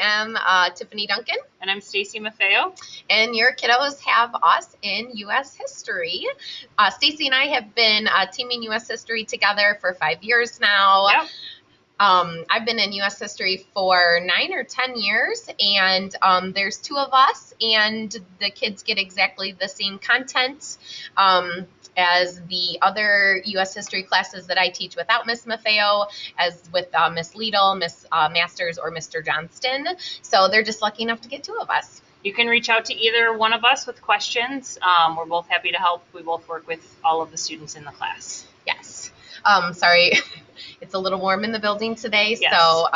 am Tiffany Duncan. And I'm Stacy Maffeo. And your kiddos have us in U.S. history. Stacy and I have been teaming U.S. history together for 5 years now. Yep. I've been in U.S. history for 9 or 10 years, and there's 2 of us, and the kids get exactly the same content as the other U.S. history classes that I teach without Miss Maffeo, as with Miss Liedel, Miss Masters, or Mr. Johnston. So they're just lucky enough to get 2 of us. You can reach out to either one of us with questions. We're both happy to help. We both work with all of the students in the class. Yes. Sorry, it's a little warm in the building today, Yes. So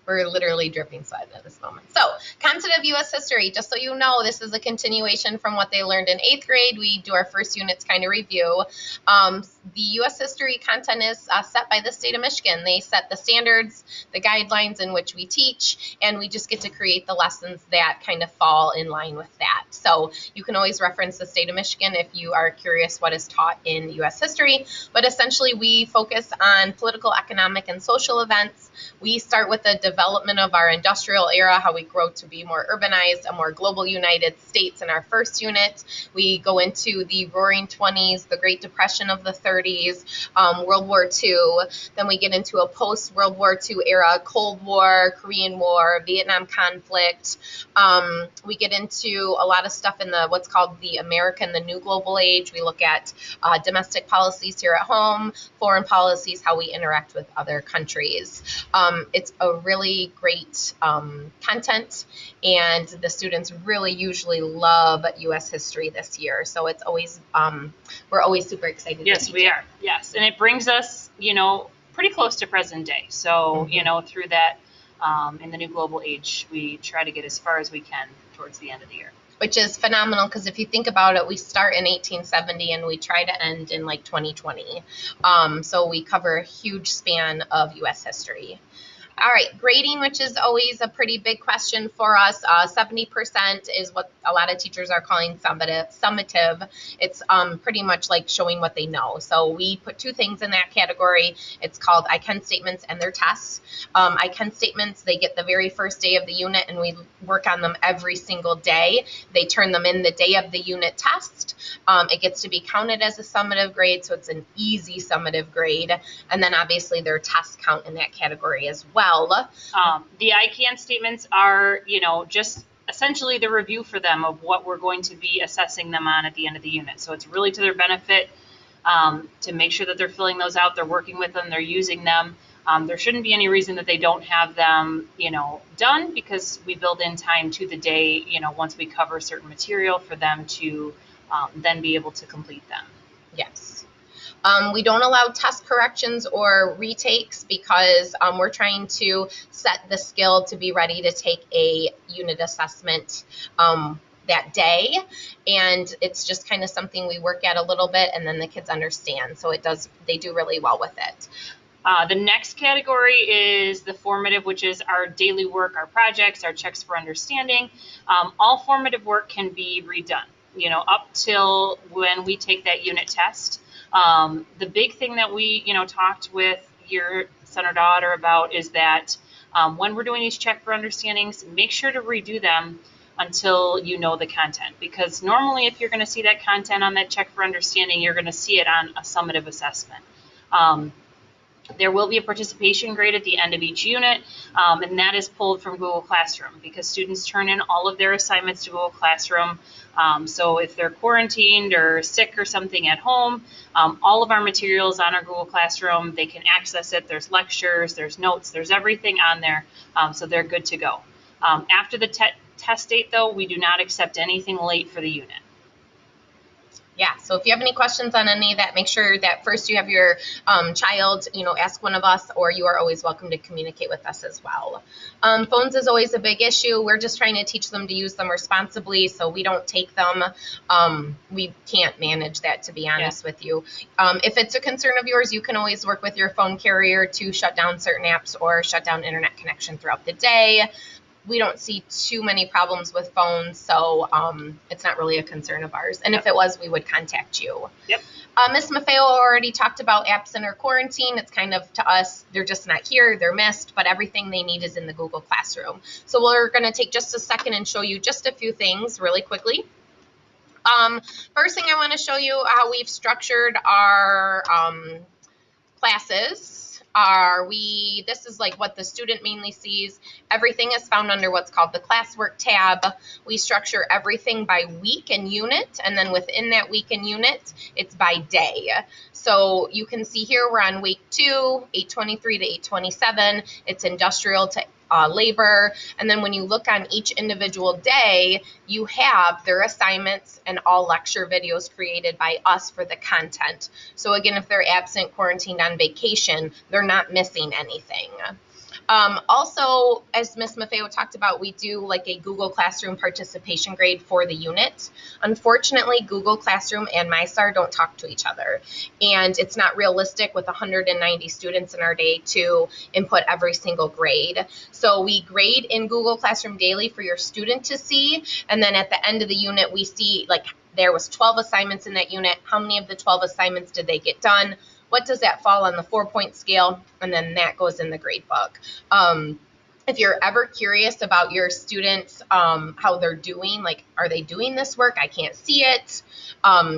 we're literally dripping sweat at this moment. So, content of U.S. history, just so you know, this is a continuation from what they learned in 8th grade. We do our first units kind of review. The U.S. history content is set by the state of Michigan. They set the standards, the guidelines in which we teach, and we just get to create the lessons that kind of fall in line with that. So, you can always reference the state of Michigan if you are curious what is taught in U.S. history. But essentially, we focus on political, economic, and social events. We start with the development of our industrial era, how we grow to be more urbanized, a more global United States in our first unit. We go into the Roaring 20s, the Great Depression of the 30s, World War II. Then we get into a post-World War II era, Cold War, Korean War, Vietnam conflict. We get into a lot of stuff in the what's called the American, the New Global Age. We look at domestic policies here at home, foreign policies, how we interact with other countries. It's a really great content, and the students really usually love U.S. history this year. So it's always we're always super excited. Yes, we are. Yes, and it brings us, pretty close to present day. So, through that, in the New Global Age, we try to get as far as we can towards the end of the year. Which is phenomenal, because if you think about it, we start in 1870 and we try to end in like 2020. So we cover a huge span of U.S. history. All right, grading, which is always a pretty big question for us. 70% is what a lot of teachers are calling summative. It's pretty much like showing what they know. So we put 2 things in that category. It's called I can statements and their tests. I can statements, they get the very first day of the unit, and we work on them every single day. They turn them in the day of the unit test. It gets to be counted as a summative grade, so it's an easy summative grade. And then obviously their tests count in that category as well. The I can statements are, just essentially the review for them of what we're going to be assessing them on at the end of the unit. So it's really to their benefit to make sure that they're filling those out, they're working with them, they're using them. There shouldn't be any reason that they don't have them, done, because we build in time to the day, once we cover certain material for them to then be able to complete them. Yes. We don't allow test corrections or retakes because we're trying to set the skill to be ready to take a unit assessment that day. And it's just kind of something we work at a little bit, and then the kids understand. So they do really well with it. The next category is the formative, which is our daily work, our projects, our checks for understanding. All formative work can be redone, up till when we take that unit test. The big thing that we, talked with your son or daughter about is that when we're doing these check for understandings, make sure to redo them until you know the content. Because normally if you're going to see that content on that check for understanding, you're going to see it on a summative assessment. There will be a participation grade at the end of each unit, and that is pulled from Google Classroom because students turn in all of their assignments to Google Classroom. So if they're quarantined or sick or something at home, all of our materials on our Google Classroom, they can access it. There's lectures, there's notes, there's everything on there, so they're good to go. After the test date, though, we do not accept anything late for the unit. Yeah, so if you have any questions on any of that, make sure that first you have your child, ask one of us, or you are always welcome to communicate with us as well. Phones is always a big issue. We're just trying to teach them to use them responsibly, so we don't take them. We can't manage that, to be honest with you. If it's a concern of yours, you can always work with your phone carrier to shut down certain apps or shut down internet connection throughout the day. we don't see too many problems with phones, so it's not really a concern of ours. And Yep. if it was, we would contact you. Yep. Ms. Maffeo already talked about absent or quarantine. It's kind of, to us, they're just not here, they're missed, but everything they need is in the Google Classroom. So we're going to take just a second and show you just a few things really quickly. First thing I want to show you how we've structured our classes. This is like what the student mainly sees. Everything is found under what's called the classwork tab. We structure everything by week and unit, and then within that week and unit, it's by day. So you can see here we're on week 2, 823 to 827. It's industrial to labor. And then when you look on each individual day, you have their assignments and all lecture videos created by us for the content. So again, if they're absent, quarantined, on vacation, they're not missing anything. Also, as Ms. Maffeo talked about, we do like a Google Classroom participation grade for the unit. Unfortunately, Google Classroom and MyStar don't talk to each other, and it's not realistic with 190 students in our day to input every single grade. So we grade in Google Classroom daily for your student to see, and then at the end of the unit, we see like there was 12 assignments in that unit. How many of the 12 assignments did they get done? What does that fall on the 4-point scale? And then that goes in the grade book. If you're ever curious about your students, how they're doing, like, are they doing this work? I can't see it.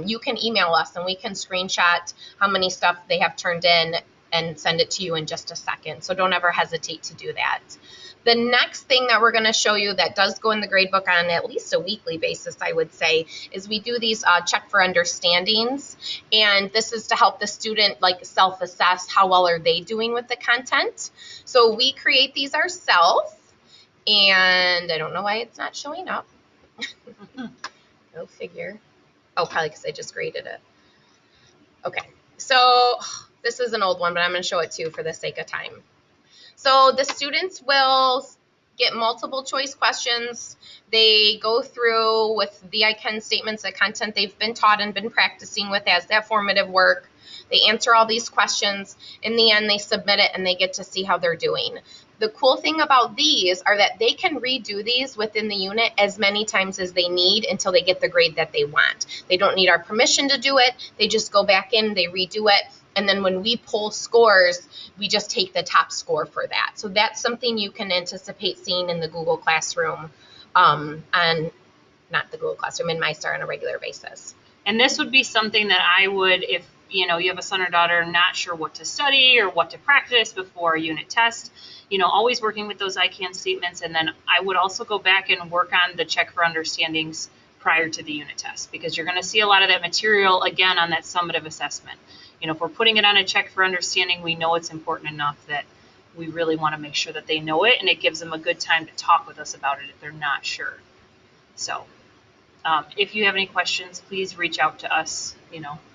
You can email us and we can screenshot how many stuff they have turned in and send it to you in just a second. So don't ever hesitate to do that. The next thing that we're going to show you that does go in the grade book on at least a weekly basis, I would say, is we do these check for understandings. And this is to help the student like self-assess how well are they doing with the content. So we create these ourselves. And I don't know why it's not showing up. Go figure. Oh, probably because I just graded it. Okay. So this is an old one, but I'm going to show it to you for the sake of time. So the students will get multiple choice questions. They go through with the I can statements, the content they've been taught and been practicing with as that formative work. They answer all these questions. In the end, they submit it and they get to see how they're doing. The cool thing about these are that they can redo these within the unit as many times as they need until they get the grade that they want. They don't need our permission to do it. They just go back in, they redo it. And then when we pull scores, we just take the top score for that. So that's something you can anticipate seeing in the Google Classroom, and not the Google Classroom, in MyStar on a regular basis. And this would be something that I would, if you have a son or daughter not sure what to study or what to practice before a unit test, always working with those I can statements. And then I would also go back and work on the check for understandings prior to the unit test, because you're going to see a lot of that material again on that summative assessment. If we're putting it on a check for understanding, we know it's important enough that we really want to make sure that they know it, and it gives them a good time to talk with us about it if they're not sure. So if you have any questions, please reach out to us,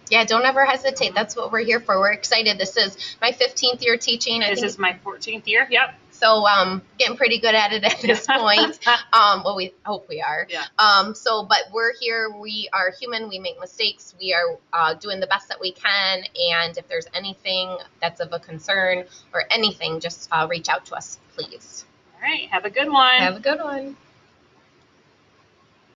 Yeah, don't ever hesitate. That's what we're here for. We're excited. This is my 15th year teaching. This is my 14th year. Yep. So getting pretty good at it at this point. Well, we hope we are. Yeah. But we're here. We are human. We make mistakes. We are doing the best that we can. And if there's anything that's of a concern or anything, just reach out to us, please. All right. Have a good one. Have a good one.